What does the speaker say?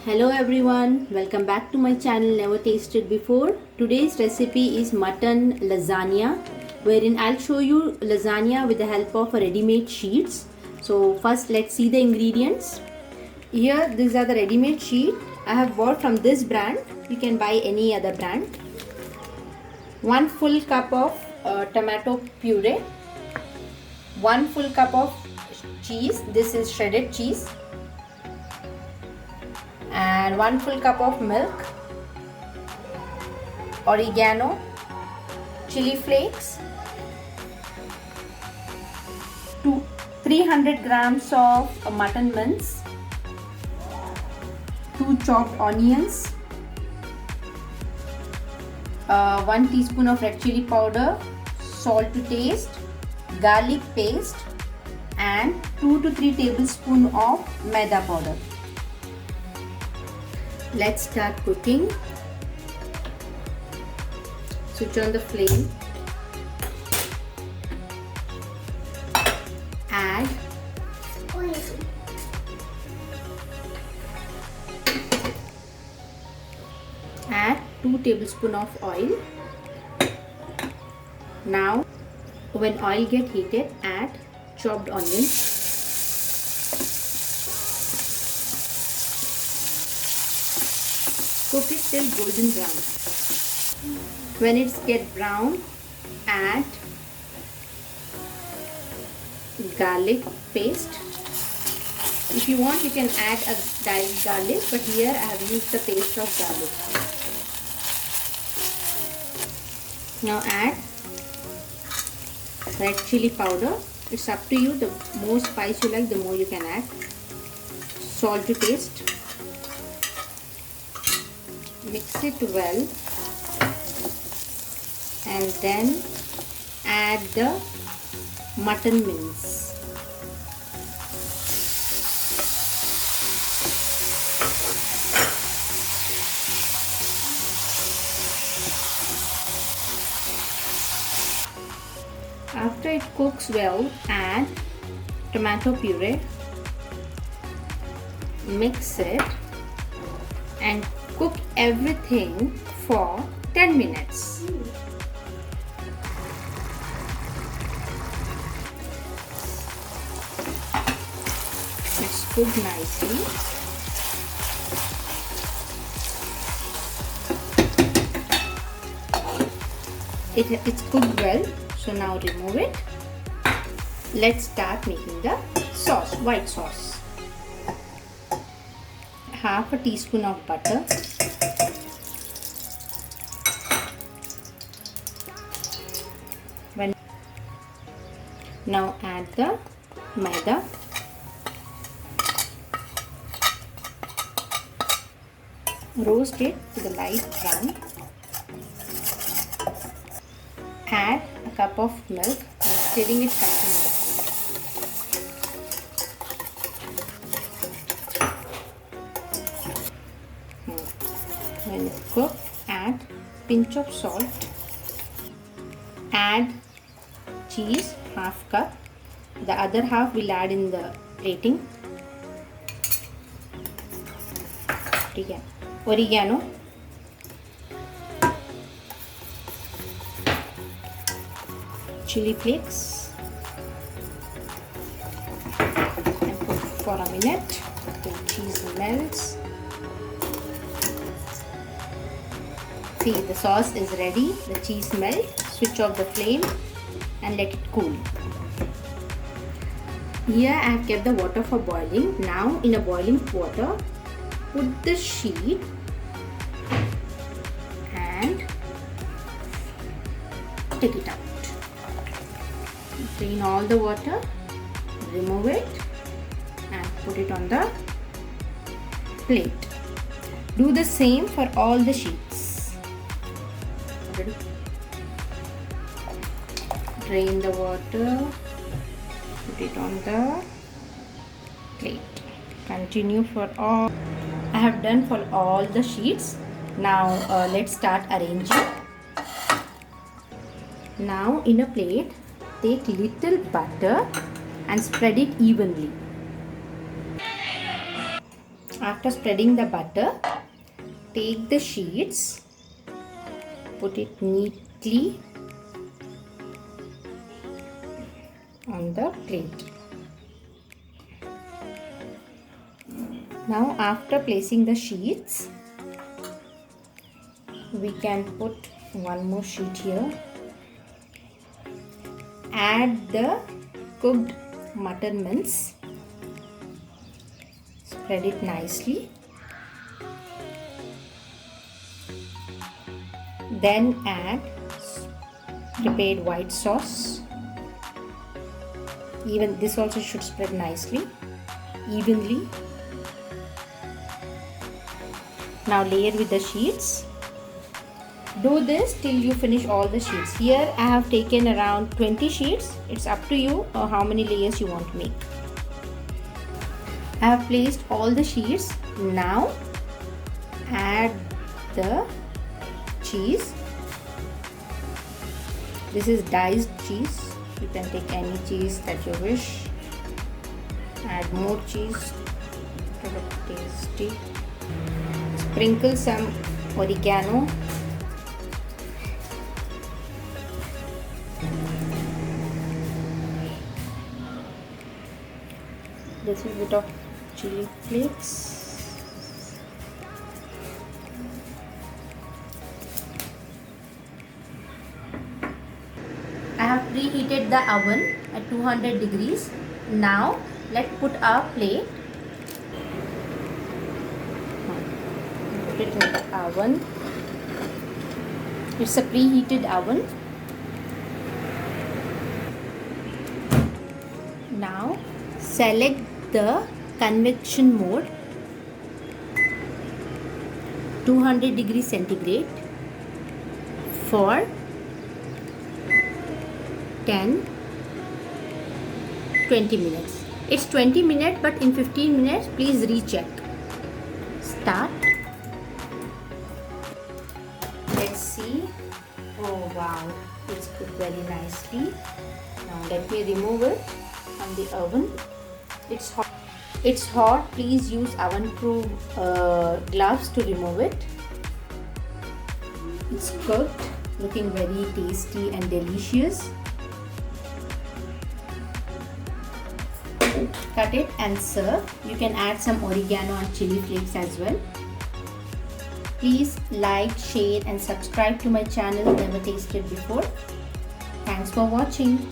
Hello everyone, welcome back to my channel Never Tasted Before. Today's recipe is mutton lasagna, wherein I'll show you lasagna with the help of ready-made sheets. So first let's see the ingredients. Here these are the ready-made sheet. I have bought from this brand. You can buy any other brand. 1 full cup of tomato puree. 1 full cup of cheese. This is shredded cheese. And 1 full cup of milk, oregano, chili flakes, 300 grams of mutton mince, 2 chopped onions, 1 teaspoon of red chili powder, salt to taste, garlic paste, and 2 to 3 tablespoons of maida powder. Let's start cooking. Switch on the flame. Add oil. Add 2 tablespoons of oil. Now, when oil gets heated, add chopped onions. Cook it till golden brown. When it gets brown, add garlic paste. If you want, you can add a direct garlic, but here I have used the paste of garlic. Now add red chili powder. It's up to you. The more spice you like, the more you can add. Salt to taste. Mix it well and then add the mutton mince. After it cooks well, add tomato puree, mix it and cook everything for 10 minutes. It's cooked nicely. It's cooked well, so now remove it. Let's start making the sauce, white sauce. Half a teaspoon of butter, now add the maida, roast it to the light brown, add a cup of milk and stirring it continuously. When it's cooked, add pinch of salt, add cheese, half cup, the other half we'll add in the plating, oregano, chili flakes, and cook for a minute till cheese melts. See, the sauce is ready, the cheese melts. Switch off the flame and let it cool. Here I have kept the water for boiling. Now in a boiling water, put the sheet and take it out. Drain all the water, remove it and put it on the plate. Do the same for all the sheets. Drain the water, put it on the plate. Continue for all. I have done for all the sheets. Now let's start arranging. Now in a plate, take little butter and spread it evenly. After spreading the butter, take the sheets, put it neatly on the plate. Now after placing the sheets, we can put one more sheet here. Add the cooked mutton mince. Spread it nicely. Then add prepared white sauce. Even this also should spread nicely, evenly. Now layer with the sheets. Do this till you finish all the sheets. Here I have taken around 20 sheets. It's up to you how many layers you want to make. I have placed all the sheets. Now add the cheese. This is diced cheese. You can take any cheese that you wish. Add more cheese to look tasty. Sprinkle some oregano. Little bit of chili flakes. I have preheated the oven at 200 degrees. Now let's put our plate. Put it in the oven. It's a preheated oven. Now select the convection mode, 200 degrees centigrade for 10-20 minutes. It's 20 minutes, but in 15 minutes please recheck. Start. Let's see. Oh wow, it's cooked very nicely. Now let me remove it from the oven. It's hot. It's hot. Please use oven-proof gloves to remove it. It's cooked, looking very tasty and delicious. Cut it and serve. You can add some oregano and chili flakes as well. Please like, share and subscribe to my channel Never Tasted Before. Thanks for watching.